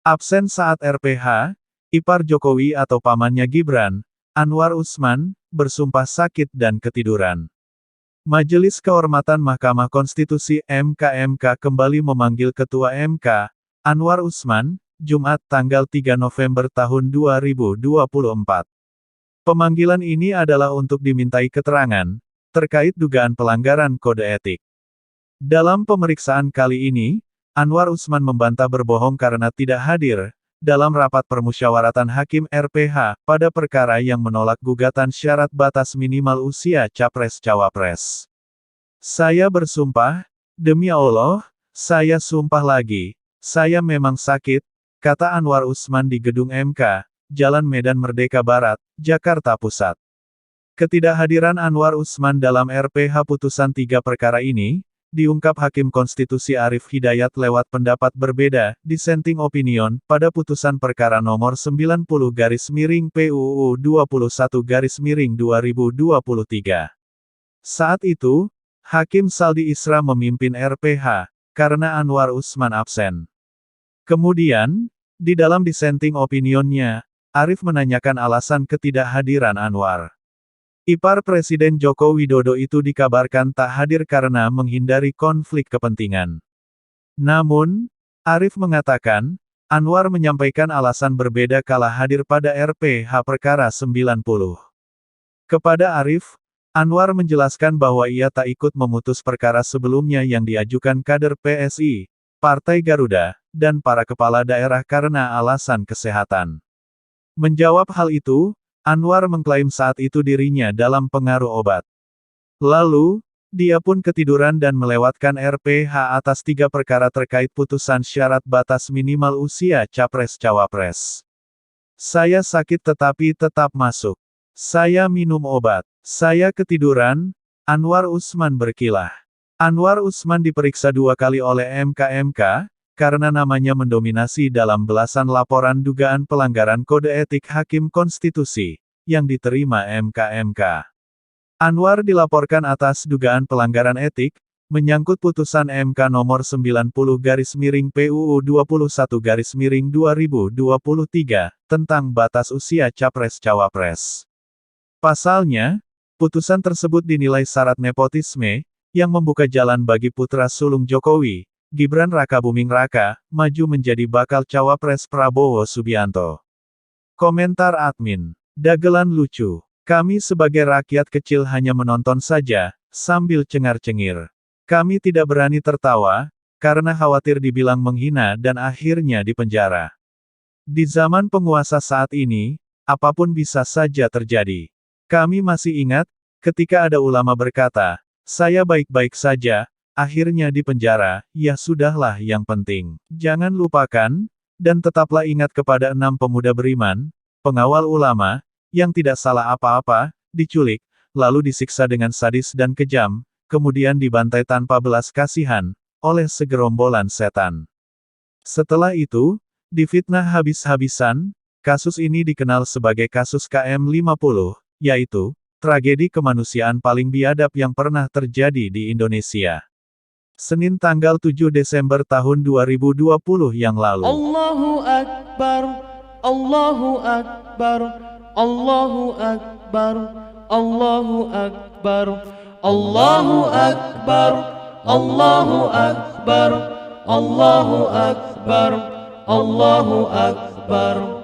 Absen saat RPH, ipar Jokowi atau pamannya Gibran, Anwar Usman, bersumpah sakit dan ketiduran. Majelis Kehormatan Mahkamah Konstitusi (MK) kembali memanggil Ketua MK, Anwar Usman, Jumat tanggal 3 November tahun 2024. Pemanggilan ini adalah untuk dimintai keterangan terkait dugaan pelanggaran kode etik. Dalam pemeriksaan kali ini, Anwar Usman membantah berbohong karena tidak hadir dalam rapat permusyawaratan hakim RPH pada perkara yang menolak gugatan syarat batas minimal usia Capres-Cawapres. Saya bersumpah, demi Allah, saya sumpah lagi, saya memang sakit, kata Anwar Usman di gedung MK, Jalan Medan Merdeka Barat, Jakarta Pusat. Ketidakhadiran Anwar Usman dalam RPH putusan 3 perkara ini, diungkap Hakim Konstitusi Arief Hidayat lewat pendapat berbeda, dissenting opinion, pada putusan perkara nomor 90/PUU 21/2023. Saat itu, Hakim Saldi Isra memimpin RPH, karena Anwar Usman absen. Kemudian, di dalam dissenting opinionnya, Arief menanyakan alasan ketidakhadiran Anwar. Ipar Presiden Joko Widodo itu dikabarkan tak hadir karena menghindari konflik kepentingan. Namun, Arief mengatakan, Anwar menyampaikan alasan berbeda kala hadir pada RPH perkara 90. Kepada Arief, Anwar menjelaskan bahwa ia tak ikut memutus perkara sebelumnya yang diajukan kader PSI, Partai Garuda, dan para kepala daerah karena alasan kesehatan. Menjawab hal itu, Anwar mengklaim saat itu dirinya dalam pengaruh obat. Lalu, dia pun ketiduran dan melewatkan RPH atas 3 perkara terkait putusan syarat batas minimal usia Capres-Cawapres. Saya sakit tetapi tetap masuk. Saya minum obat. Saya ketiduran, Anwar Usman berkilah. Anwar Usman diperiksa 2 kali oleh MK, karena namanya mendominasi dalam belasan laporan dugaan pelanggaran kode etik Hakim Konstitusi, yang diterima MK. Anwar dilaporkan atas dugaan pelanggaran etik, menyangkut putusan MK nomor 90/PUU 21/2023, tentang batas usia Capres-Cawapres. Pasalnya, putusan tersebut dinilai syarat nepotisme, yang membuka jalan bagi putra sulung Jokowi, Gibran Rakabuming Raka, maju menjadi bakal cawapres Prabowo Subianto. Komentar admin. Dagelan lucu. Kami sebagai rakyat kecil hanya menonton saja, sambil cengar-cengir. Kami tidak berani tertawa, karena khawatir dibilang menghina dan akhirnya dipenjara. Di zaman penguasa saat ini, apapun bisa saja terjadi. Kami masih ingat, ketika ada ulama berkata, saya baik-baik saja, akhirnya dipenjara, ya sudahlah yang penting. Jangan lupakan, dan tetaplah ingat kepada 6 pemuda beriman, pengawal ulama, yang tidak salah apa-apa, diculik, lalu disiksa dengan sadis dan kejam, kemudian dibantai tanpa belas kasihan, oleh segerombolan setan. Setelah itu, difitnah habis-habisan, kasus ini dikenal sebagai kasus KM50, yaitu, tragedi kemanusiaan paling biadab yang pernah terjadi di Indonesia. Senin tanggal 7 Desember tahun 2020 yang lalu. Allahu Akbar, Allahu Akbar, Allahu Akbar, Allahu Akbar, Allahu Akbar, Allahu Akbar, Allahu Akbar, Allahu Akbar.